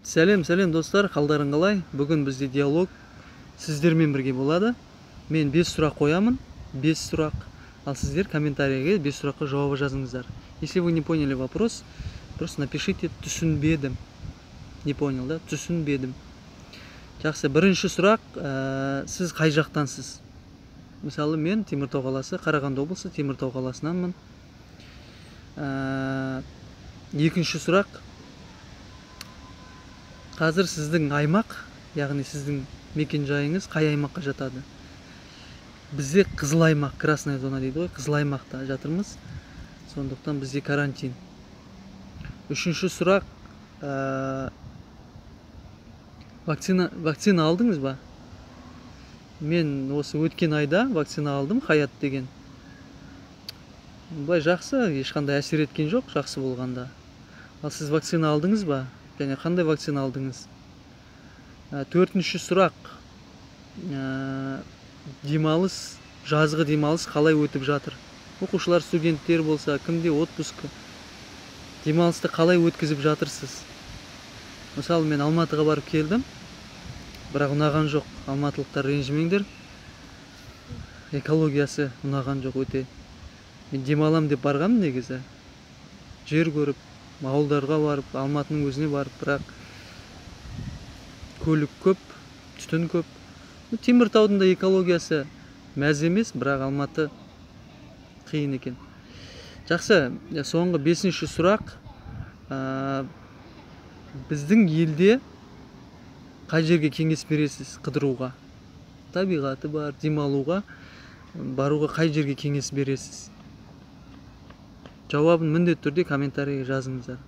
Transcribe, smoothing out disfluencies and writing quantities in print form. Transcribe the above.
Сәлем достар, қалдарың қалай? Бүгін бізде диалог сіздермен бірге болады. Мен 5 сұрақ қоямын, 5 сұрақ, ал сіздер комментарийге 5 сұраққа жауабы жазыңыздар. Если вы не поняли вопрос, просто напишите түсінбедім. Не понял, да? Түсінбедім. Жақсы, бірінші сұрақ, сіз қай жақтансыз? Мысалы, мен Теміртау қаласы, Қарағанды облысы Теміртау қаласынанмын. Екінші сұрақ, қазір сіздің аймақ, яғни сіздің мекен жайыңыз қай аймаққа жатады? Бізде қызыл аймақ, красная зона дейді ғой, қызыл аймақта жатырмыз. Сондықтан бізде карантин. Үшінші сұрақ, вакцина алдыңыз ба? Мен осы өткен айда вакцина алдым, Хаят деген. Бұлай жақсы, ешқандай әсер еткен жоқ, жақсы болғанда. Ал сіз вакцина алдыңыз ба? Және қандай вакцина алдыңыз? Төртінші сұрақ, демалыс, жазғы демалыс қалай өтіп жатыр? Оқушылар, студенттер болса, кімде отпуск, демалысты қалай өткізіп жатырсыз? Мысалы, мен Алматыға барып келдім, бірақ ұнаған жоқ. Алматылықтар ренжімеңдер, экологиясы ұнаған жоқ өте. Мен демалам деп барғам негізі, жер көріп, ауылдарға барып, Алматының өзіне барып, бірақ көлік көп, түтін көп. Теміртаудың да экологиясы мәз емес, бірақ Алматы қиын екен. Жақсы, соңғы 5-ші сұрақ, біздің елде қай жерге кеңес бересіз қыдыруға? Табиғаты бар, демалуға, баруға қай жерге кеңес бересіз? Жауабын міндетті түрде комментарийге жазыңыздар.